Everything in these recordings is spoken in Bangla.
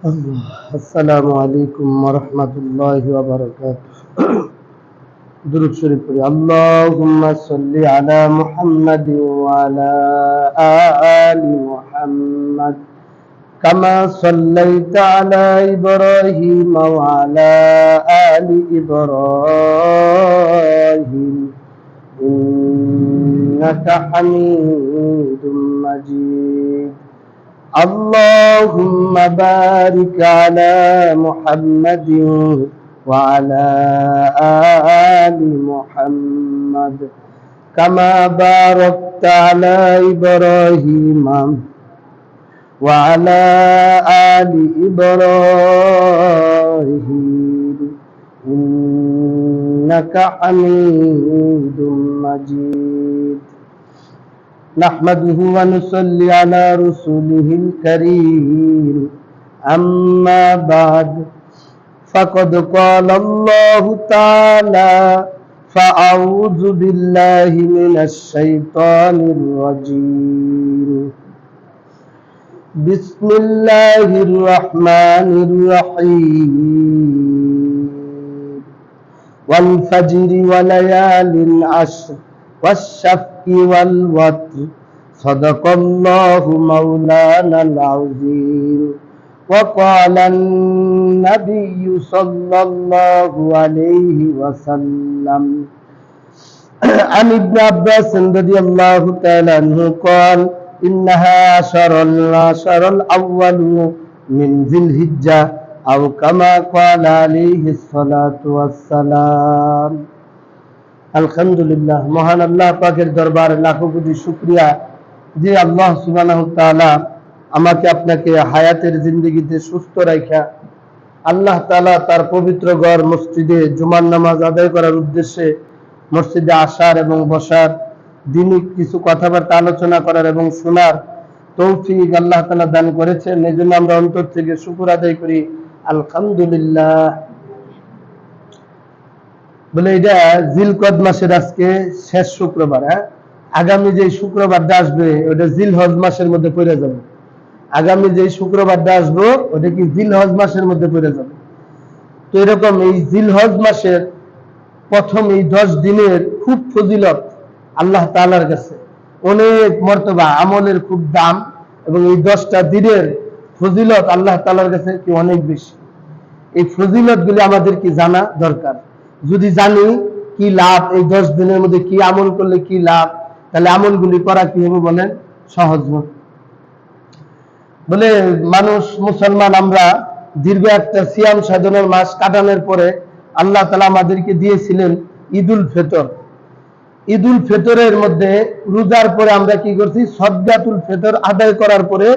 আসসালামু আলাইকুম ওয়া রাহমাতুল্লাহি ওয়া বারাকাতুহু। দুরূদ শরীফ পড়ি। আল্লাহুম্মা সাল্লি আলা মুহাম্মাদিন ওয়া আলা আলি মুহাম্মাদ কামা সাল্লাইতা আলা ইব্রাহিম ওয়া আলা আলি ইব্রাহিম ইন্নাকা হামিদুম মাজিদ। اللهم بارك على محمد وعلى آل محمد كما باركت على إبراهيم وعلى آل إبراهيم إنك حميد مجيد نحمده ونصلي على رسوله الكريم أما بعد فقد قال الله تعالى فأعوذ بالله من الشيطان الرجيم بسم الله الرحمن الرحيم والفجر وليال عشر والشفع والوتر صدق الله مولانا العظيم وقال النبي صلى الله عليه وسلم عن ابن عباس رضي الله تعالى عنه قال إنها عشر الأول من ذي الحجة أو كما قال عليه الصلاة والسلام। আলহামদুলিল্লাহ, মহান আল্লাহ পাকের দরবারে লাখো কোটি শুকরিয়া যে আল্লাহ সুবহানাহু ওয়া তাআলা আমাকে আপনাকে হায়াতের জিন্দেগিতে সুস্থ রাখা আল্লাহ তাআলা তার পবিত্র ঘর মসজিদে জুমার নামাজ আদায় করার উদ্দেশ্যে মসজিদে আসার এবং বসার, দিনই কিছু কথাবার্তা আলোচনা করার এবং শোনার তৌফিক আল্লাহ তাআলা দান করেছেন। এজন্য আমরা অন্তর থেকে শুকর আদায় করি, আলহামদুলিল্লাহ। বলে এটা জিলকদ মাসের আজকে শেষ শুক্রবার। আগামী যে শুক্রবারটা আসবে ওটা জিলহজ মাসের মধ্যে পড়ে যাবে। আগামী যে শুক্রবারটা আসবে ওটা কি জিলহজ মাসের মধ্যে পড়ে যাবে। তো এরকম এই জিলহজ মাসের প্রথম এই 10 দিনের খুব ফজিলত আল্লাহ তাআলার কাছে, অনেক মর্তবা, আমলের খুব দাম, এবং এই 10টা দিনের ফজিলত আল্লাহ তাআলার কাছে কি অনেক বেশি। এই ফজিলত গুলি আমাদের কি জানা দরকার। যদি জানি কি লাভ, এই 10 দিনের মধ্যে কি আমল করলে কি লাভ, তাহলে আমলগুলি করা কি হবে বলেন, সহজ হবে। বলে মানুষ মুসলমান আমরা দীর্ঘ একটা সিয়াম সাধনার মাস কাটানোর পরে আল্লাহ তাআলা আমাদেরকে দিয়েছিলেন ঈদুল ফিতর। ঈদুল ফিতরের মধ্যে রোজার পরে আমরা কি করছি, সদকাতুল ফিতর আদায় করার পরে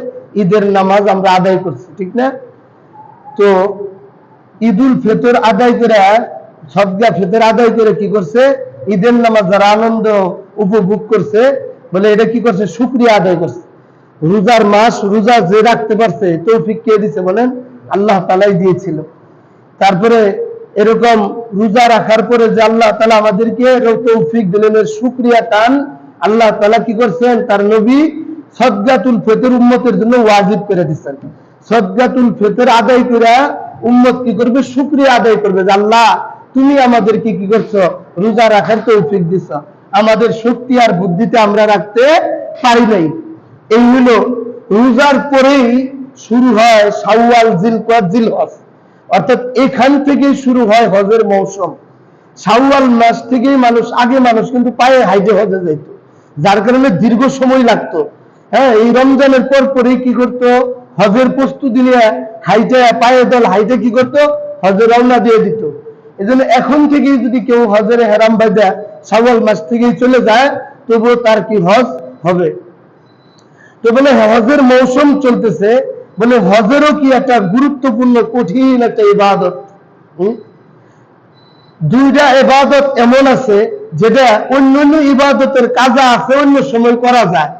ঈদের নামাজ আমরা আদায় করছি, ঠিক না? তো ঈদুল ফিতর আদায় করে, সদকা ফিতর আদায় করে কি করছে, ঈদের নামাজ যারা আনন্দ উপভোগ করছে, বলে এটা কি করছে, শুকরিয়া আদায় করছে। রোজার মাস রোজা যে রাখতে পারছে তৌফিক কে দিয়েছে বলেন, আল্লাহ তাআলাই দিয়েছিল। তারপরে এরকম রোজা রাখার পরে যে আল্লাহ তাআলা আমাদেরকে তৌফিক দিলেন, শুকরিয়া টান আল্লাহ তাআলা কি করছেন, তার নবী সদকাতুল ফিতর উম্মতের জন্য ওয়াজিব করে দিয়েছেন। সদকাতুল ফিতর আদায় করে উম্মত কি করবে, শুকরিয়া আদায় করবে যে আল্লাহ তুমি আমাদেরকে কি করছো, রোজা রাখার তৌফিক দিছো, আমাদের শক্তি আর বুদ্ধিতে আমরা রাখতে পারি নাই। এই হলো রোজার পরেই শুরু হয় শাওয়াল, জিলকদ, জিলহজ, অর্থাৎ এখান থেকেই শুরু হয় হজের মৌসুম। শাওয়াল মাস থেকেই মানুষ কিন্তু পায়ে হাইটে হজে যেত, যার কারণে দীর্ঘ সময় লাগতো। এই রমজানের পর পরেই কি করতো, হজের প্রস্তুতি নিয়ে হাইটে পায়ে দল হাইটে কি করতো, হজের রওনা দিয়ে দিত। এজন্য এখন থেকেই যদি কেউ হজের হেরাম বাঁধা শাওয়াল মাস থেকেই চলে যায়, তবুও তার কি হজ হবে। তো বলে হজের মৌসুম চলতেছে, বলে হজেরও কি একটা গুরুত্বপূর্ণ কঠিন একটা ইবাদত। দুইটা ইবাদত এমন আছে যেটা অন্যান্য ইবাদতের কাজা আছে অন্য সময় করা যায়,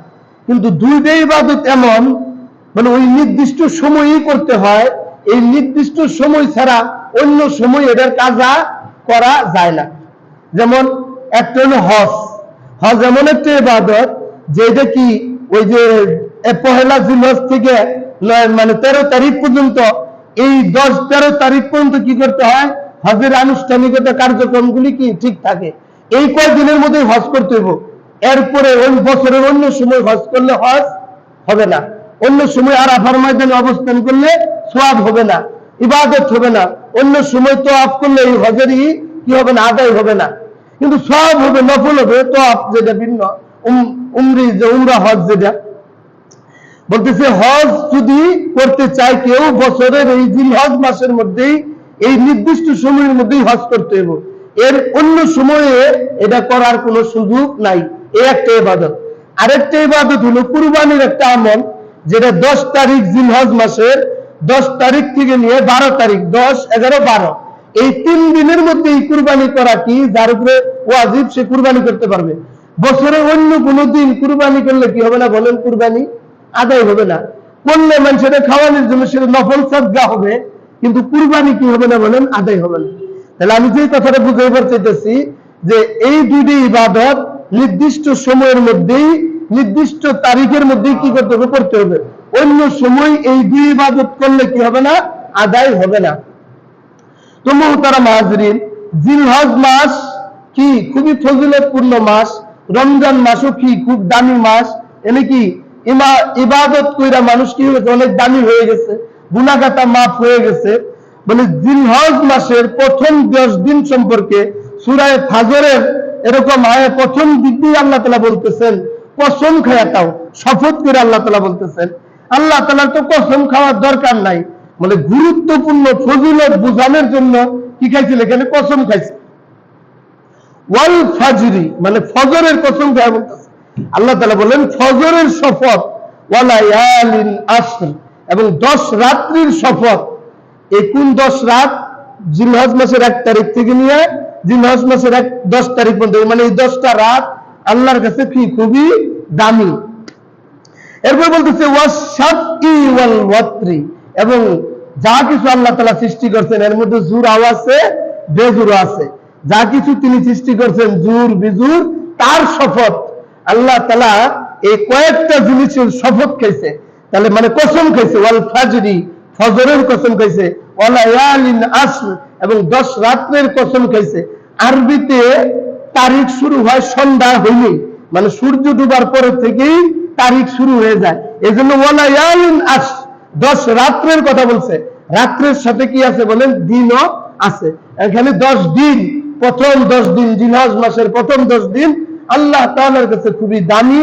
কিন্তু দুইটা ইবাদত এমন মানে ওই নির্দিষ্ট সময়ই করতে হয়, এই নির্দিষ্ট সময় ছাড়া অন্য সময় এটার কাজা করা যায় না। যেমন একটা হলো হজ। হজ এমন একটা ইবাদত যেটা কি ওই যে পহেলা জিলহজ থেকে মানে 13 তারিখ পর্যন্ত এই 10-13 তারিখ পর্যন্ত কি করতে হয়? হজের আনুষ্ঠানিকতা কার্যক্রমগুলি কি ঠিক থাকে। এই কয়েকদিনের মধ্যে হজ করতে হইব। এরপরে ওই বছরের অন্য সময় হজ করলে হজ হবে না, অন্য সময় আরাফার ময়দানে অবস্থান করলে সওয়াব হবে না, ইবাদত হবে না, অন্য সময় তওয়াফ করলে এই হজেরই কি হবে না, আদায় হবে না, কিন্তু সওয়াব হবে, নফল হবে। তওয়াফ যেটা ভিন্ন, উমরা হজ যেটা বলতেছে, হজ যদি করতে চায় কেউ বছরের এই জিলহজ মাসের মধ্যেই, এই নির্দিষ্ট সময়ের মধ্যেই হজ করতে হবে, এর অন্য সময়ে এটা করার কোনো সুযোগ নাই। এই একটা ইবাদত। আরেকটা ইবাদত হলো কুরবানির একটা আমল, যেটা 10 তারিখ জিলহজ মাসের 10 তারিখ থেকে নিয়ে 12 তারিখ, 10, 11, 12 এই 3 দিনের মধ্যে এই কুরবানি করা কি যার উপরে ওয়াজিব সে কুরবানি করতে পারবে। বছরে অন্য কোনো দিন কুরবানি করলে কি হবে না বলেন? কুরবানি আদায় হবে না। করলে মানুষের খাওয়ানোর জন্য সেটা নফল সাদকা হবে, কিন্তু কুরবানি কি হবে না বলেন? আদায় হবে না। তাহলে আমি যে কথাটা বুঝাইবার চাইতেছি যে এই দুইটি ইবাদত নির্দিষ্ট সময়ের মধ্যেই, নির্দিষ্ট তারিখের মধ্যেই কি করতে হবে? করতে হবে। অন্য সময় এই দুই ইবাদত করলে কি হবে না? আদায় হবে না। তো মুহতারাম হাজরিন, জিলহজ মাস কি খুবই ফজিলতপূর্ণ মাস, রমজান মাসও কি খুব দামি মাস। এনে কি ইবাদত কইরা মানুষ কি হয়েছে? অনেক দামি হয়ে গেছে, গুনাহগাতা মাফ হয়ে গেছে। বলে জিলহজ মাসের প্রথম 10 দিন সম্পর্কে সূরা ফাজরের এরকম আয়াত প্রথম দিক দিয়ে আল্লাহ তাআলা বলতেছেন, কসম খায়া তাও, শপথ করে আল্লাহ তাআলা বলতেছেন। আল্লাহ তাআলার তো কসম খাওয়ার দরকার নাই, মানে গুরুত্বপূর্ণ ফজিলত বোঝানোর জন্য কি খাইছিল? এখানে কসম খাইছে। ওয়াল ফাজরি, মানে ফজরের কসম খায় বলতেছে। আল্লাহ তাআলা বলেন ফজরের শপথ, ওয়ালায়ালিন আশর, এবং 10 রাত্রির শপথ। এই কোন 10 রাত? জিলহজ মাসের 1 তারিখ থেকে নিয়ে জিলহজ মাসের 10 তারিখ পর্যন্ত, মানে এই 10টা রাত আল্লাহর কাছে কি খুবই দামি। এরপর বলতেছে ওয়াশাফি ওয়াল ওয়াতরি, এবং যা কিছু আল্লাহ তাআলা সৃষ্টি করছেন এর মধ্যে জুর আছে, বেজুর আছে। যা কিছু তিনি সৃষ্টি করছেন জুর বিজুর, তার শপথ। আল্লাহ তাআলা এই কয়েকটা জিনিসের শপথ খাইছে, তাহলে মানে কসম খাইছে। ওয়াল ফাজরি, ফজরের কসম খাইছে। ওয়ালায়ালিন আশর, এবং 10 রাত্রের কসম খাইছে। আরবিতে তারিখ শুরু হয় সন্ধ্যা হইলেই, মানে সূর্য ডুবার পরে থেকেই তারিখ শুরু হয়ে যায়। এজন্য ওয়ালায়ালিন আশর, 10 রাত্রের কথা বলছে। রাত্রের সাথে কি আছে বলেন? দিনও আছে। এখানে 10 দিন, প্রথম 10 দিন, জিলহজ মাসের প্রথম 10 দিন আল্লাহ তাআলার কাছে খুবই দামি,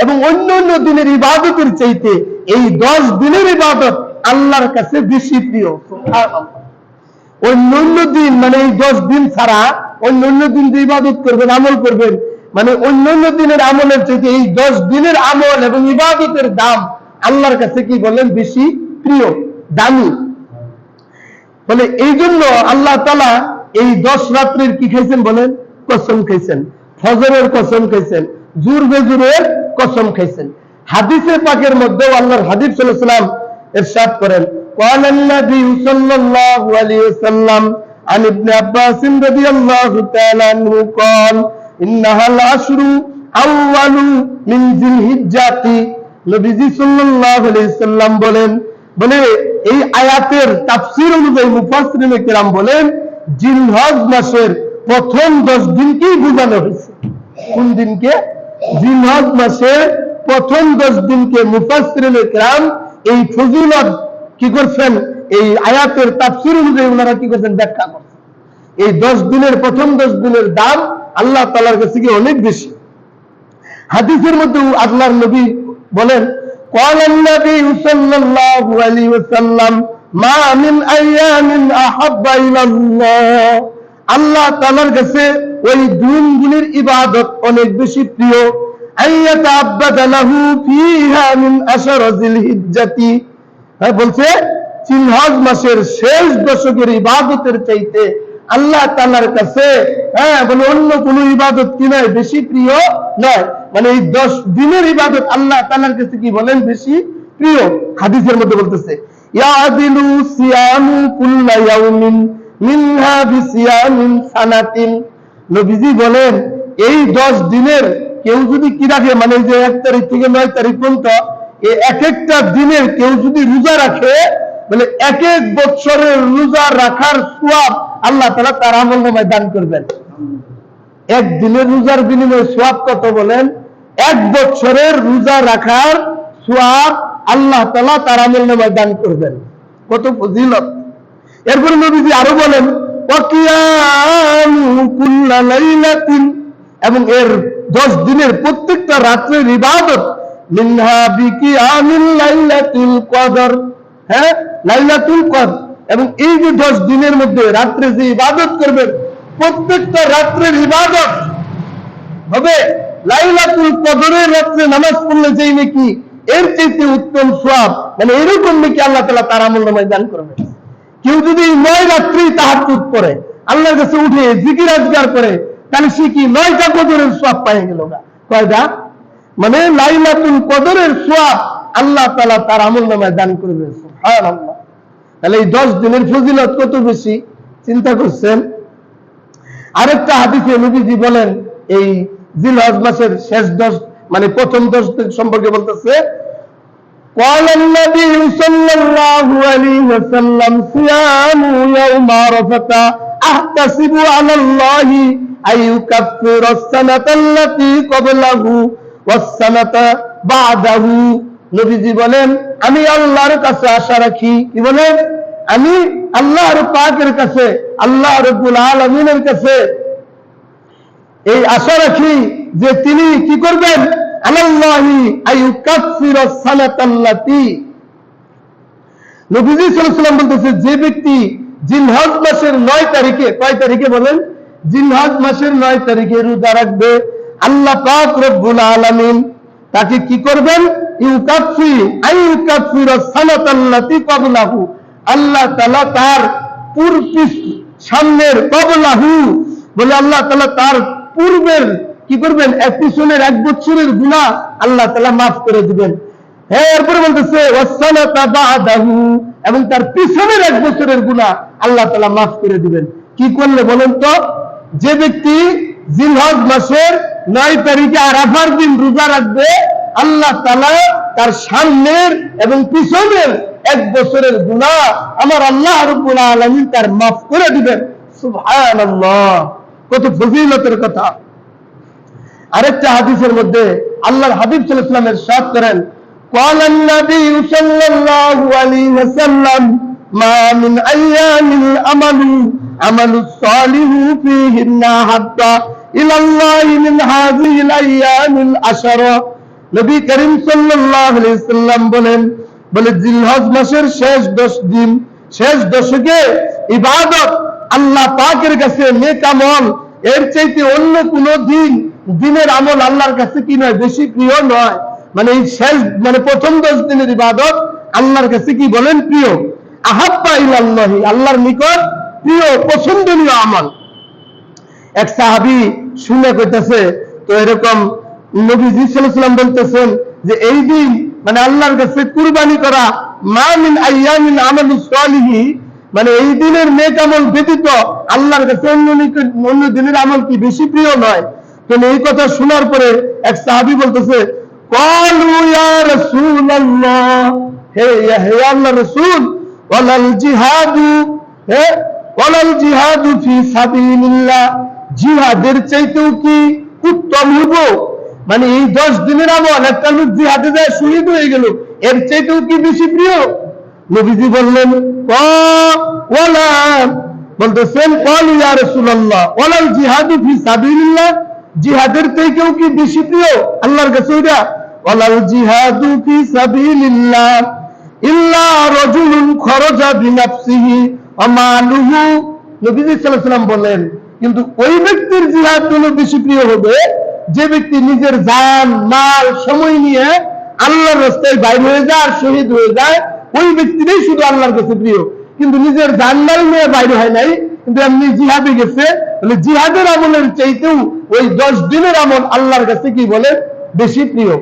এবং অন্য অন্য দিনের ইবাদতের চাইতে এই 10 দিনের ইবাদত আল্লাহর কাছে বেশি প্রিয়। সুবহানাল্লাহ। অন্য দিন, মানে এই 10 দিন ছাড়া অন্য দিন যে ইবাদত করবেন, আমল করবেন, মানে অন্য দিনের আমলের চাইতে এই 10 দিনের আমল এবং ইবাদতের দাম আল্লাহর কাছে কি বলেন? বেশি প্রিয়, দামি। বলে এই জন্য আল্লাহ তাআলা এই 10 রাত্রির কি খাইছেন বলেন? কসম খাইছেন। ফজরের কসম খাইছেন, জুর বেজুরের কসম খাইছেন। হাদিসে পাকের মধ্যে আল্লাহর হাবিব সাল্লাল্লাহু আলাইহি ওয়াসাল্লাম ইরশাদ করেন, ক্বালা নবী সাল্লাল্লাহু আলাইহি ওয়াসাল্লাম আন ইবনে আব্বাস রাদিয়াল্লাহু তাআলা আনহু قال ইন্নাহাল আশরু আউয়ালু মিন জিলহিজ্জাতি। নবীজি সাল্লাল্লাহু আলাইহি ওয়াসাল্লাম বলেন, বলে এই আয়াতের তাফসীর অনুযায়ী মুফাসসিরিনে কেরাম বলেন জিলহজ মাসের প্রথম 10 দিনকেই বোঝানো হয়েছে। কোন দিনকে? জিলহজ মাসের প্রথম 10 দিনকে মুফাসসিরিনে কেরাম এই ফজিলত কি করছেন? এই আয়াতের তাফসীর অনুযায়ী ওনারা কি করছেন? ব্যাখ্যা করছেন। এই 10 দিনের, প্রথম 10 দিনের দাম আল্লাহ তাআলার কাছে কি অনেক বেশি। হাদিসের মধ্যে আল্লাহর নবী বলেন, قال النبي صلى الله عليه وسلم ما من ايام احب الى الله। আল্লাহ তাআলার কাছে ওই দিনগুলির ইবাদত অনেক বেশি প্রিয়। আইয়াতা আব্বাদা লাহু ফিহা মিন আশর জিলহিজ্জাতি, বলছে জিলহজ মাসের শেষ দশকের ইবাদতের চাইতে আল্লাহ তাআলার কাছে বলে অন্য কোন ইবাদত কি নয়? বেশি প্রিয় নয়। মানে এই 10 দিনের ইবাদত আল্লাহ তাআলার কাছে কি বলেন? বেশি প্রিয়। হাদিসের মধ্যে বলতেছে ইয়াদিলু সিয়ামু কুল্লা ইয়াউমিন মিনহা বিসিয়ামিন সানাতিন। নবীজি বলেন এই 10 দিনের কেউ যদি কি রাখে, মানে যে 1 তারিখ থেকে 9 তারিখ পর্যন্ত এই এক একটা দিনের কেউ যদি রোজা রাখে, বলে এক এক বছরের রোজা রাখার সওয়াব আল্লাহ তাআলা তার আমলনামায় দান করবেন। একদিনের রোজার বিনিময়ে সওয়াব কত বলেন? এক বছরের রোজা রাখার সওয়াব আল্লাহ তাআলা তার আমলনামায় দান করবেন। কত ফজিলত! এরপরে নবীজি আরো বলেন ওয়াকিয়ামু কুল্লা লাইলাতিন, এবং এর 10 দিনের প্রত্যেকটা রাতের ইবাদত মিনহা বিকিয়ামিল লাইলাতুল কদর, হ্যাঁ লাইলাতুল কদর, এবং এই যে 10 দিনের মধ্যে রাত্রে যে ইবাদত করবেন প্রত্যেকটা রাত্রের ইবাদত হবে লাইলাতুল কদরের রাত্রে নামাজ পড়লে যেই নাকি এর চাইতে উত্তম সওয়াব, মানে এরকম নাকি আল্লাহ তাআলা তার আমলনামায় দান করবেন। কেউ যদি 9 রাত্রি তাহাজ্জুদ পড়ে, আল্লাহর কাছে উঠে জিকির আজকার করে, তাহলে সে কি 9টা কদরের সওয়াব পেয়ে গেল না? কয়টা? মানে লাইলাতুল কদরের সওয়াব আল্লাহ তাআলা তার আমলনামায় দান করবে। সুবহানাল্লাহ! তাহলে এই 10 দিনের ফজিলত কত বেশি চিন্তা করছেন? আরেকটা হাদিসে নবীজি বলেন এই জিলহজ মাসের শেষ 10 মানে প্রথম 10 দিন সম্পর্কে বলতেছে قال النبي صلى الله عليه وسلم صيام يوم عرفة احتسب على الله ان يكفر السنة التي قبله والسنة بعده। নবীজি বলেন আমি আল্লাহর কাছে আশা রাখি, কি বলেন? আমি আল্লাহর পাকের কাছে, আল্লাহ রাব্বুল আলামিনের কাছে এই আশা রাখি যে তিনি কি করবেন? আলাল্লাহি আইয়ুকাফিরাস সানাতাল্লাতি। নবীজি সাল্লাল্লাহু আলাইহি ওয়াসাল্লাম বলতেছে যে ব্যক্তি জিলহজ মাসের 9 তারিখে, কয় তারিখে বলেন? জিলহজ মাসের 9 তারিখে রোজা রাখবে, আল্লাহ পাক রব্বুল আলামিন তাকে কি করবেন? আইয়ুকাফিরাস সানাতাল্লাতি ক্বাবলাহু, আল্লাহ তাআলা তার সামনের ক্বাবলাহু বলে আল্লাহ তাআলা তার পূর্বের কি করবেন? পিছনের 1 বছরের গুনাহ আল্লাহ তাআলা মাফ করে দিবেন। হ্যাঁ, এরপরে বলতেছে ওয়াসসানাতা বা'দাহু, এবং তার পিছনের 1 বছরের গুনাহ আল্লাহ তাআলা মাফ করে দিবেন। কি করলে বলেন তো? যে ব্যক্তি জিলহজ মাসের 9 তারিখে আরাফার দিন রোজা রাখবে, আল্লাহ তাআলা তার সামনের এবং পিছনের 1 বছরের গুনাহ আমার আল্লাহ রাব্বুল আলামিন তার মাফ করে দিবেন। সুবহানাল্লাহ! কত ফজিলতের কথা! আরেকটা হাদিসের মধ্যে আল্লাহর হাবিব সাল্লাল্লাহু আলাইহি ওয়াসাল্লাম ইরশাদ করেন ক্বালান নবী সাল্লাল্লাহু আলাইহি ওয়াসাল্লাম মা মিন আইয়ামিল আমালুস সালিহু ফীহিন্না হাত্তা ইলাল্লাহি মিন হাযিহিল আইয়ামিল আশরা। নবী করিম সাল্লাল্লাহু আলাইহি ওয়াসাল্লাম বলে জিলহজ মাসের শেষ 10 দিন, শেষ দশকে ইবাদত আল্লাহ পাকের কাছে নেক আমল এর চাইতে অন্য কোন দিনের আমল আল্লাহর কাছে কি নয়? বেশি প্রিয় নয়। মানে এই শেষ মানে প্রথম 10 দিনের ইবাদত আল্লাহর কাছে কি বলেন? প্রিয়। আহাব্বা ইলাল্লাহি, আল্লাহর নিকট প্রিয় পছন্দনীয় আমল। এক সাহাবী শুনে কইতেছে তো এরকম নবীজি সাল্লাল্লাহু আলাইহি ওয়াসাল্লাম বলতেছেন যে এই দিন মানে আল্লাহর কাছে কুরবানি করা মা মিন আইয়ামিল আমালুস সালিহি, মানে এই দিনের নেক আমল ব্যতীত আল্লাহর কাছে অন্য দিনের আমল কি বেশি প্রিয় নয়? তো এই কথা শোনার পরে এক সাহাবী বলতেছে ক্বালু ইয়া রাসূলুল্লাহ, হে আল্লাহর রাসূল, ওয়ালাল জিহাদু, হে ওয়ালাল জিহাদু ফি সাবিলিল্লাহ, জিহাদের চাইতেও কি উত্তম হবো? মানে এই 10 দিনের আমল একটা লোক জিহাদে যায় শহীদ হয়ে গেল, এর চাইতেও কি বেশি প্রিয়? নবীজি বললেন ওয়ালা, বলতেছেন ক্বালু ইয়া রাসূলুল্লাহ ওয়ালাল জিহাদু ফি সাবিলিল্লাহ, জিহাদের থেকেও কি বেশি প্রিয় আল্লাহর কাছে? ওইটা ওয়ালাল জিহাদু ফি সাবিলিল্লাহ ইল্লা রাজুলুন খরাজা বিনাফসিহি ওয়া মালুহু। নবীজি সাল্লাল্লাহু আলাইহি ওয়াসাল্লাম বলেন কিন্তু ওই ব্যক্তির জিহাদ হলো বেশি প্রিয় হবে যে ব্যক্তি নিজের জান মাল সময় নিয়ে আল্লাহর রাস্তায় বাইর হয়ে যায় আর শহীদ হয়ে যায়, ওই ব্যক্তিটাই শুধু আল্লাহর কাছে প্রিয়। কিন্তু নিজের জান মাল নিয়ে বাইরে হয় নাই, কিন্তু এমনি জিহাদে গেছে, তাহলে জিহাদের আমলের চাইতেও ওই 10 দিনের আমল আল্লাহর কাছে কি বলে? বেশি প্রিয়।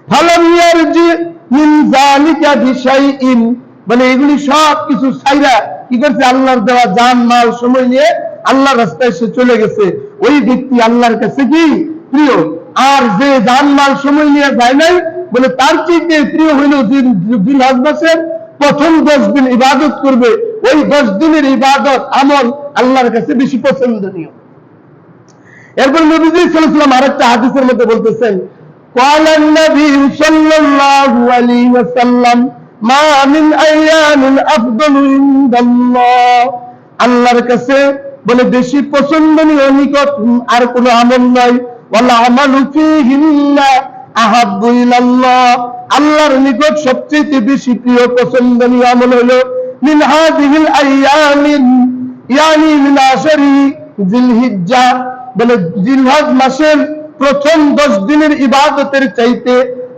ফালাম ইয়ারজি মিন যালিকা বিশাইইন, মানে এগুলি সব কিছু ছাইরা কি করছে? আল্লাহর দেওয়া জান মাল সময় নিয়ে আল্লাহর রাস্তায় সে চলে গেছে, ওই ব্যক্তি আল্লাহর কাছে কি প্রিয়। আর যে জান মাল সময় নিয়ে যায় নাই, বলে তার চাইতে প্রিয় হইল জিলহজ মাসের প্রথম 10 দিন ইবাদত করবে, ওই 10 দিনের ইবাদত আমল আল্লাহর কাছে বেশি পছন্দনীয়। এরপর নবীজি সাল্লাল্লাহু আলাইহি ওয়াসাল্লাম আরেকটা হাদিসের মধ্যে বলতেছেন, ক্বালান নবী সাল্লাল্লাহু আলাইহি ওয়াসাল্লাম মা মিন আইয়ামিন আফদালু ইনদাল্লাহ, আল্লাহর কাছে বলে বেশি পছন্দনীয় নিকট আর কোন আমল নাই, ওয়ালা আমালু ফীহিন্না আহাব্বু ইলাল্লাহ, আল্লাহর নিকট সবচেয়ে বেশি প্রিয় পছন্দনীয় আমল হলো মিন হাযিহিল আইয়ামিন ইয়ানি মিন আশরি জিলহিজ্জা, বলে জিলহজ মাসের প্রথম 10 দিনের ইবাদতের চাইতে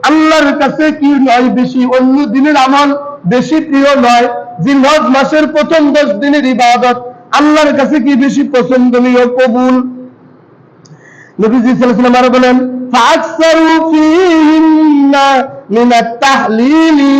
আল্লাহর কাছে কি নয় বেশি, অন্য দিনের আমল বেশি প্রিয় নয়, জিলহজ মাসের প্রথম 10 দিনের ইবাদত আল্লাহর কাছে কি বেশি পছন্দনীয়, কবুল। নবীজি সাল্লাল্লাহু আলাইহি ওয়াসাল্লাম বলেন ফাকসারু ফীহিন্না মিনাত তাহলিলি,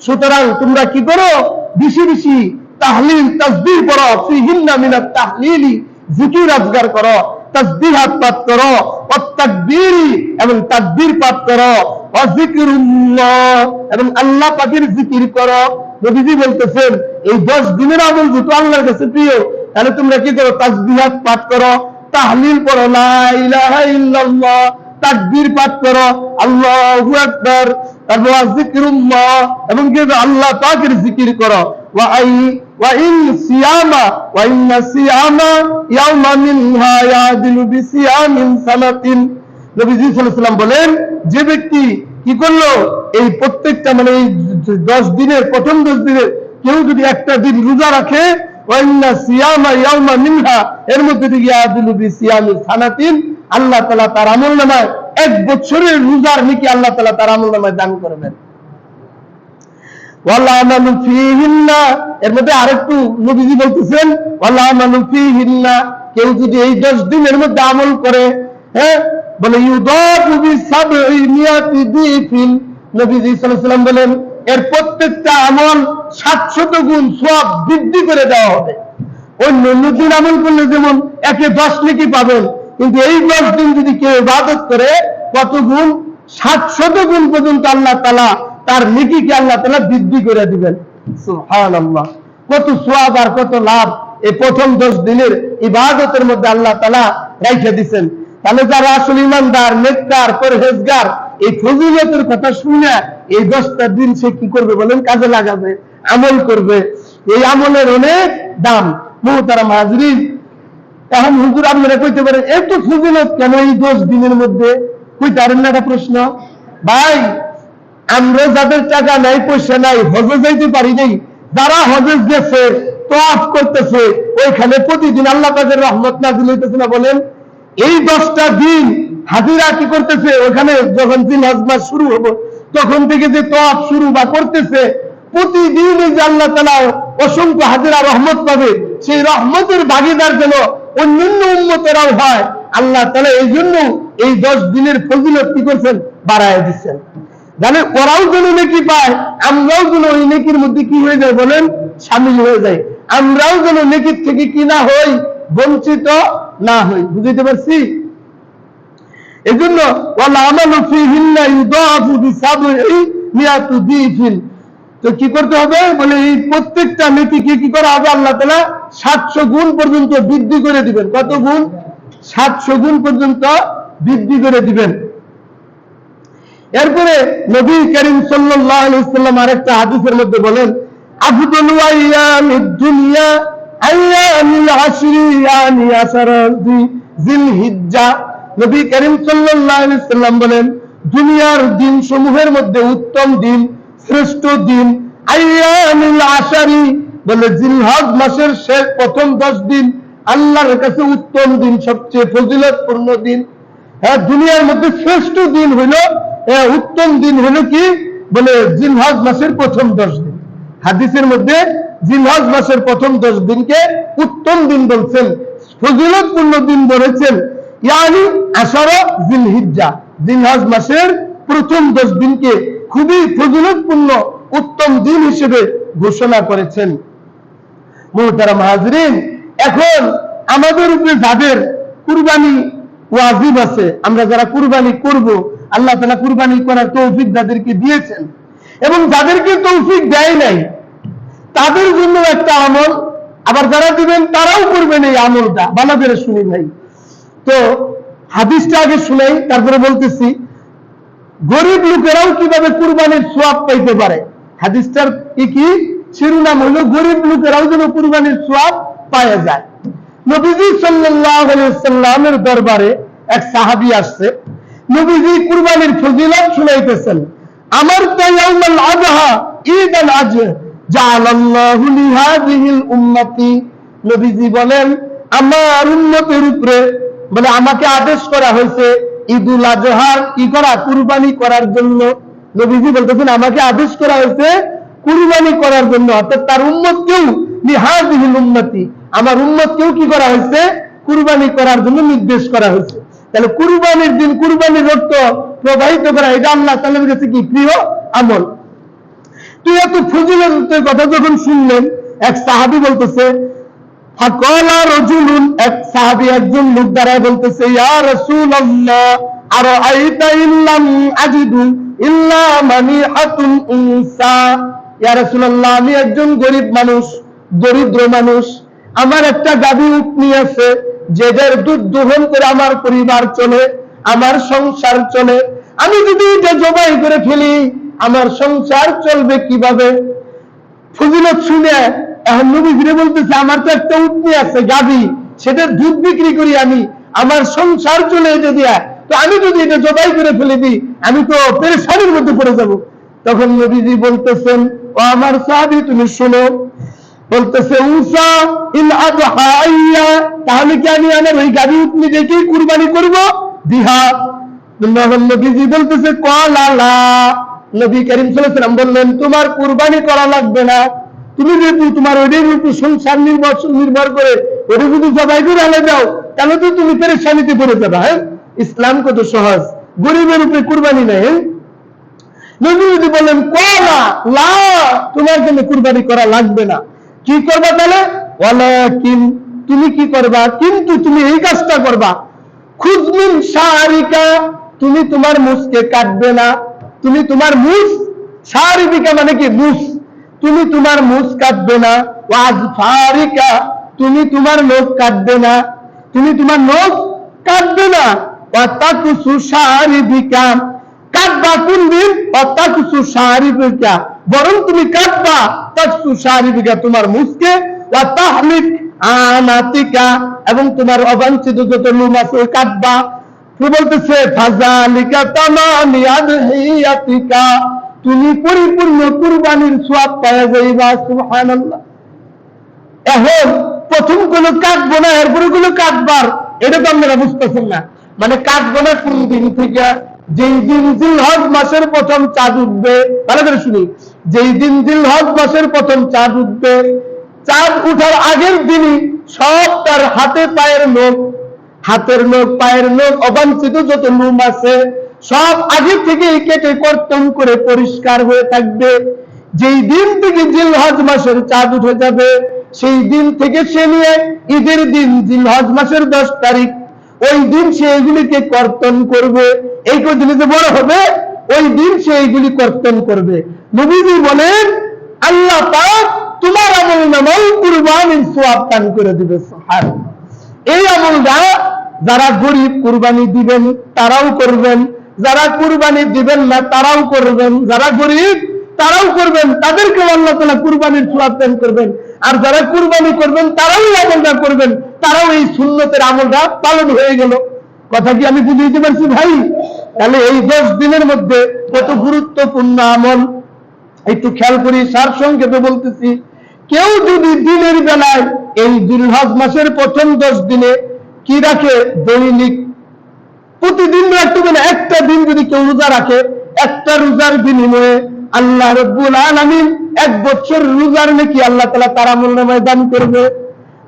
সুতরাং তোমরা কি করো, বেশি বেশি তাহলিল তাসবিহ পড়ো, ফীহিন্না মিনাত তাহলিলি, জিকির আজগার করো, তাসবিহাত পাঠ করো, ওয়াত তাকবীরি এবং তাকবীর পাঠ করো, ওয়া যিকরুল্লাহ এবং আল্লাহ পাকের জিকির করো। নবীজি বলতেছেন এই 10 দিনের আমল যেহেতু আল্লাহর কাছে প্রিয়, তাহলে তোমরা কি করো, তাসবিহাত পাঠ করো, তাহলিল পড়ো, লা ইলাহা ইল্লাল্লাহ, তাকবীর পাঠ করো, আল্লাহু আকবার, তারপর যিকরুল্লাহ এবং কি আল্লাহ পাকের জিকির করো, ওয়া ইন সিয়ামা ওয়া ইন্না সিয়ামা ইয়াওমা মিনহা ইয়াদিলু বিসিয়ামিন সানাতিন। নবীজি সাল্লাল্লাহু আলাইহি ওয়াসাল্লাম বলেন যে ব্যক্তি কি করলো, এই প্রত্যেকটা মানে এই 10 দিনের প্রথম 10 দিনের কেউ যদি একটা দিন রোজা রাখে, ওয়া ইন্না সিয়ামা ইয়াওমা মিনহা, এর মধ্যে থেকে ইয়াদিলু বিসিয়ামিন সানাতিন, আল্লাহ তাআলা তার আমলনামায় 1 বছরের রোজার নেকি আল্লাহ তাআলা তার আমলনামায় দান করবেন। ওয়ালা আমালু ফীহিন্না, এর মধ্যে আরেকটু নবীজি বলতেছেন ওয়ালা আমালু ফীহিন্না, কেউ যদি এই 10 দিনের মধ্যে আমল করে, হ্যাঁ, বলে ইউদাফু বিসাবঈ মিয়াতি দিফিন, নবীজি সাল্লাল্লাহু আলাইহি ওয়াসাল্লাম বলেন এর প্রত্যেকটা আমল 700 গুণ সওয়াব বৃদ্ধি করে দেওয়া হবে। অন্য দিন আমল করলে যেমন 10 নেকি পাবেন, কিন্তু এই 10 দিন যদি কেউ ইবাদত করে কত গুণ, 700 গুণ পর্যন্ত আল্লাহ তাআলা তার নেকিকে আল্লাহ তাআলা বৃদ্ধি করে দিবেন। সুবহানাল্লাহ, কত সওয়াব আর কত লাভ এই প্রথম 10 দিনের ইবাদতের মধ্যে আল্লাহ তাআলা রাখা দিবেন। তাহলে যারা আসলে ইমানদার, নেককার, পরহেজগার, এই ফজিলতের কথা শুনে এই 10টা দিন সে কি করবে বলেন, কাজে লাগাবে, আমল করবে। এই আমলের অনেক দাম। মুহতারাম হাজরিন, এখন হুজুর আপনারা কইতে পারেন এত ফজিলত কেন এই 10 দিনের মধ্যে, কইতে পারেন না? একটা প্রশ্ন ভাই, আমরা যাদের টাকা নাই, পয়সা নাই, হজে যাইতে পারি নাই, যারা হজে গেছে, তওয়াফ করতেছে, ওইখানে প্রতিদিন আল্লাহ পাকের রহমত নাযিল হইতেছে না? বলেন এই 10টা দিন হাজিরা কি করতেছে, ওখানে যখন জিলহজ মাস শুরু হবে তখন থেকে যে তওয়াফ শুরু বা করতেছে, প্রতিদিন যে আল্লাহ তাআলা অসংখ্য হাজিরা রহমত পাবে, সেই রহমতের ভাগীদার যেন অন্যান্য উম্মতেরাও হয়, আল্লাহ তাআলা এই জন্য এই 10 দিনের ফজিলত কি করছেন, বাড়ায় দিচ্ছেন, জানেন ওরাও যেন নেকি পায়, আমরাও যেন ওই নেকির মধ্যে কি হয়ে যায় বলেন, শামিল হয়ে যায়, আমরাও যেন নেকির থেকে কি না হই, বঞ্চিত না হই। বুঝতে পারছি? এজন্য ওয়ালা আমালু ফীহিন্না ইউদাফু বিসাবঈ মিয়াতি দিফিন, তো কি করতে হবে বলে এই প্রত্যেকটা নেকিকে কি করা হবে, আল্লাহ তাআলা 700 গুণ পর্যন্ত বৃদ্ধি করে দিবেন। কত গুণ? 700 গুণ পর্যন্ত বৃদ্ধি করে দিবেন। এরপরে নবী করিম সাল্লাল্লাহু আলাইহি ওয়াসাল্লাম আরেকটা হাদিসের মধ্যে বলেন আফদালু আইয়ামিদ দুনিয়া আইয়ামুল আশরি ইয়ানি আশরা জিলহিজ্জা। নবী করিম সাল্লাল্লাহু আলাইহি ওয়াসাল্লাম বলেন দুনিয়ার দিন সমূহের মধ্যে উত্তম দিন, শ্রেষ্ঠ দিন আইয়ামুল আশরি, বলে জিলহজ মাসের শেষ প্রথম 10 দিন আল্লাহর কাছে উত্তম দিন, সবচেয়ে ফজিলতপূর্ণ দিন। হ্যাঁ, দুনিয়ার মধ্যে শ্রেষ্ঠ দিন হলো, উত্তম দিন হলো কি বলে জিলহজ মাসের প্রথম 10 দিন। হাদিসের মধ্যে জিলহজ মাসের প্রথম 10 দিনকে উত্তম দিন বলছেন, ফজিলতপূর্ণ দিন বলেছেন, ইয়ানি আশরা জিলহিজ্জা, জিলহজ মাসের প্রথম 10 দিনকে খুবই ফজিলতপূর্ণ উত্তম দিন হিসেবে ঘোষণা করেছেন। মুহতারাম হাজরিন, এখন আমাদের উপরে যাদের কুরবানি ওয়াজিব আছে, আমরা যারা কুরবানি করব, আল্লাহ তাআলা কুরবানি করার তৌফিক যাদেরকে দিয়েছেন, এবং যাদেরকে তৌফিক দেয় নাই তাদের জন্য একটা আমল, আবার যারা দিবেন তারাও করবেন এই আমলটা। ভালো করে শুনি ভাই। তো হাদিসটা আগে শুনাই, তারপরে বলতেছি গরিব লোকেরাও কিভাবে কুরবানির সওয়াব পাইতে পারে। হাদিসটার কি শিরোনাম হলো গরিব লোকেরাও যেন কুরবানির সওয়াব পাওয়া যায়। নবীজি সাল্লাল্লাহু আলাইহি ওয়াসাল্লামের দরবারে এক সাহাবী আসছে, নবীজি কুরবানির ফজিলত শুনাইতেছেন। আমার তো ইয়াউমুল আযহা ঈদান আজ জাআলাল্লাহু লিহাযিহিল উম্মতি, নবীজি বলেন আমার উম্মতের উপরে বলে আমাকে আদেশ করা হয়েছে ঈদুল আযহার কি করা, কুরবানি করার জন্য। নবীজি বলতেছেন আমাকে আদেশ করা হয়েছে কুরবানি করার জন্য, অর্থাৎ তার উম্মতকেও লিহাযিহিল উম্মতি, আমার উম্মতকেও কি করা হয়েছে, কুরবানি করার জন্য নির্দেশ করা হয়েছে। তাহলে কুরবানির দিন কুরবানির রক্ত প্রবাহিত করা এটা আল্লাহ তাআলার কাছে কি প্রিয় আমল। তুই এত ফজিলতের কথা যখন শুনলেন, এক সাহাবী বলতেছে ফাকালা রাজুলুন, এক সাহাবী একজন লোক দাঁড়ায় বলতেছে ইয়া রাসূলুল্লাহ আরাআইতা ইল্লাম আজিদু ইল্লা মানিহাতুন উনসা, ইয়া রাসূলুল্লাহ আমি একজন গরিব মানুষ, দরিদ্র মানুষ, আমার একটা গাভী উটনি আছে যেটার দুধ দোহন করে আমার পরিবার চলে, আমার সংসার চলে, আমি যদি এটা জবাই করে ফেলি আমার সংসার চলবে কিভাবে। ফজিলত শুনে এখন নবী ফিরে বলতেছে আমার তো একটা উটনি আছে গাভী, সেটার দুধ বিক্রি করি আমি, আমার সংসার চলে এটা দিয়া, তো আমি যদি এটা জবাই করে ফেলে দিই আমি তো পেরেশানির মধ্যে পড়ে যাব। তখন নবীজি বলতেছেন ও আমার সাহাবী তুমি শোনো, বলতেছে উসা ইন আযহাইয়া, তাহলে কি আমি আমার ওই গাভী উটনি দেখেই কুরবানি করব বিহা। নবীজি বলতেছে ক্বালা লা, নবী করিম সাল্লাল্লাহু আলাইহি ওয়াসাল্লাম বললেন তোমার কুরবানি করা লাগবে না, তুমি যদি তোমার ওইটার উপর সংসার নির্ভর করে ওটা যদি জবাই করে আলে দাও তাহলে তো তুমি পেরেশানিতে পড়ে যাবে। হ্যাঁ, ইসলাম কত সহজ, গরিবের উপরে কুরবানি নাই। নবী যদি বলেন ক্বালা লা, তোমার জন্য কুরবানি করা লাগবে না, কি করবা তাহলে ওয়ালাকিন, তুমি কি করবা, কিন্তু তুমি এই কাজটা করবা খুয মিন শারিকা, তুমি তোমার মুছকে কাটবে না, তুমি তোমার মুছ, শারিকা মানে কি মুছ, তুমি তোমার মুছ কাটবে না, ওয়াজফারিকা তুমি তোমার নখ কাটবে না, তুমি তোমার নখ কাটবে না, ওয়াতাকুসু শারিবিকা কাটবা কোন দিন, ওয়াতাকুসু শারিবিকা বরং তুমি কাটবা তাকুসু শারিবিকা তোমার মুছকে, ওয়াতাহলিক আনাতিকা এবং তোমার অবাঞ্ছিত যত লোম আছে ওই কাটবা। বলতেছে ফাযালিকা তামামি আদহিয়াতিকা, তুমি পরিপূর্ণ কুরবানির সওয়াব পাওয়া যাইবা। সুবহানাল্লাহ। এখন প্রথম কোন কাটবো না এরপরে কোন কাটবার, এটা তো আপনারা বুঝতেছেন না। মানে কাটবো না কোন দিন থেকে, যেই দিন জিলহজ মাসের প্রথম চাঁদ উঠবে, ভালো করে শুনি, যেই দিন জিলহজ মাসের প্রথম চাঁদ উঠবে, চাঁদ উঠার আগের দিনই সব তার হাতে পায়ের নখ, হাতের নখ পায়ের নখ অবাঞ্ছিত যত লোম আছে সব আগে থেকে কেটে কর্তন করে পরিষ্কার হয়ে থাকবে। যেই দিন থেকে জিলহজ মাসের চাঁদ উঠে যাবে সেই দিন থেকে সে নিয়ে ঈদের দিন জিলহজ মাসের 10 তারিখ ওই দিন সে এগুলিকে কর্তন করবে। এই কদিনে যে বড় হবে ওই দিন সে এইগুলি কর্তন করবে। নবীজি বলেন আল্লাহ পাক তোমার আমল নামাও কুরবানির সওয়াব দান করে দিবে। সুবহানাল্লাহ। এই আমলটা যারা গরিব কুরবানি দিবেন তারাও করবেন, যারা কুরবানি দিবেন না তারাও করবেন, যারা গরিব তারাও করবেন, তাদেরকে আল্লাহ তাআলা কুরবানির সওয়াব দান করবেন। আর যারা কুরবানি করবেন তারাও এই আমলটা করবেন, তারাও এই সুন্নতের আমলটা পালন হয়ে গেল। কথা কি আমি বুঝাইতে পারছি ভাই? তাহলে এই 10 দিনের মধ্যে কত গুরুত্বপূর্ণ আমল একটু খেয়াল করি, সারসংক্ষেপে বলতেছি। কেউ যদি দিনের বেলায় এই জিলহজ মাসের প্রথম 10 দিনে কি রাখে, দৈনিক প্রতিদিন রাখতে না, একটা দিন যদি কেউ রোজা রাখে, একটা রোজার বিনিময়ে আল্লাহ রাব্বুল আলামিন 1 বছর রোজার নেকি আল্লাহ তাআলা তার আমলনামায় দান করবে।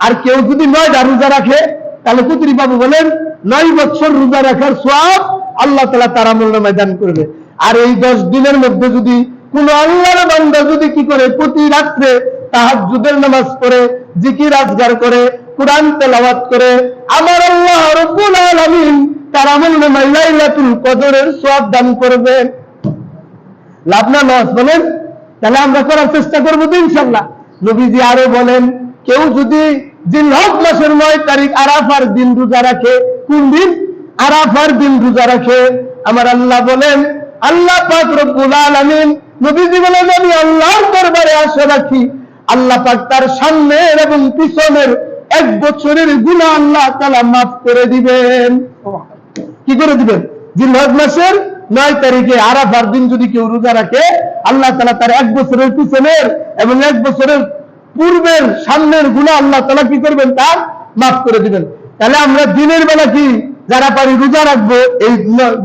আর কেউ যদি 9টা রোজা রাখে তাহলে কতটি পাবে বলেন? 9 বছর রোজা রাখার সওয়াব আল্লাহ তাআলা তার আমলনামায় দান করবে। আর এই 10 দিনের মধ্যে যদি কোন আল্লাহর বান্দা যদি কি করে, প্রতি রাত্রে তাহাজ্জুদের নামাজ পড়ে, জিকির আজগার করে, কুরআন তেলাওয়াত করে, আমার আল্লাহ রাব্বুল আলামিন তার আমলনামায় লাইলাতুল কদরের সওয়াব দান করবেন। লাভ না লস বলেন? তাহলে আমরা করার চেষ্টা করবো তো ইনশাআল্লাহ। নবীজি আরো বলেন, কেউ যদি জিলহজ মাসের 9 তারিখ আরাফার দিন রোজা রাখে, কোন দিন? আরাফার দিন রোজা রাখে, আমার আল্লাহ বলেন, আল্লাহ পাক রব্বুল আলামিন, নবীজি বলেন, আমি আল্লাহর দরবারে আশা রাখি আল্লাহ পাক তার সামনের এবং পিছনের 1 বছরের গুনাহ আল্লাহ তাআলা মাফ করে দিবেন। কি করে দিবেন? জিলহজ মাসের 9 তারিখে আরাফার দিন যদি কেউ রোজা রাখে, আল্লাহ তাআলা তার 1 বছরের পিছনের এবং 1 বছরের পূর্বের সামনের গুনাহ আল্লাহ তাআলা কি করবেন? তার মাফ করে দিবেন। তাহলে আমরা দিনের বেলা কি যারা পারি রোজা রাখবো, এই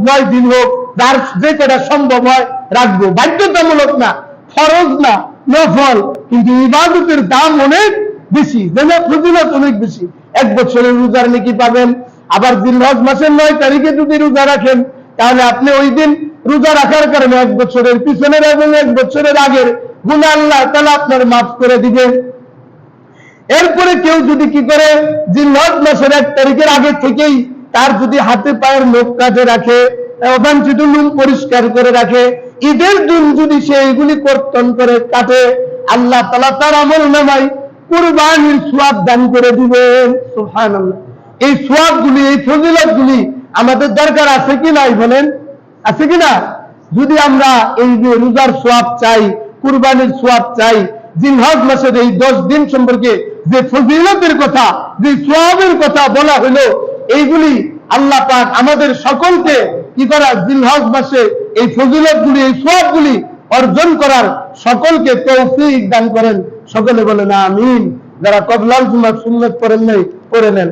9 দিন হোক, যার যে কটা সম্ভব হয় রাখবো, বাধ্যতামূলক না, ফরজ না, নফল, কিন্তু ইবাদতের দাম অনেক বেশি, ফজিলত অনেক বেশি। 1 বছরের রোজার নেকি পাবেন। আবার জিলহজ মাসের 9 তারিখে যদি রোজা রাখেন, তাহলে আপনি ওই দিন রোজা রাখার কারণে 1 বছরের পিছনের এবং 1 বছরের আগের গুনাহ আল্লাহ তাআলা আপনার মাফ করে দিবে। এরপরে কেউ যদি কি করে, জিলহজ মাসের 1 তারিখের আগে থেকেই তার যদি হাতে পায়ের নখ কাটে রাখে, অবাঞ্ছিত লোম পরিষ্কার করে রাখে, ঈদের দিন যদি সে এগুলি কর্তন করে কাটে, আল্লাহ তাআলা তার আমলনামায় কুরবানির সওয়াব দান করে দিবেন। সুবহানাল্লাহ। এই সওয়াবগুলি, এই ফজিলতগুলি আমাদের দরকার আছে কি নাই বলেন? আছে কি না? যদি আমরা এই যে রোজার সওয়াব চাই, কুরবানির সওয়াব চাই, জিলহজ মাসের এই 10 দিন সম্পর্কে যে ফজিলতের কথা, যে সওয়াবের কথা বলা হলো, এইগুলি আল্লাহ পাক আমাদের সকলকে কি করা, জিলহজ মাসে এই ফজিলতগুলি, এই সওয়াবগুলি অর্জন করার সকলকে তৌফিক দান করেন। সকলে বলেন আমিন। যারা কবলাল জুমার সুন্নাত পড়েন নাই, পড়ে নেন।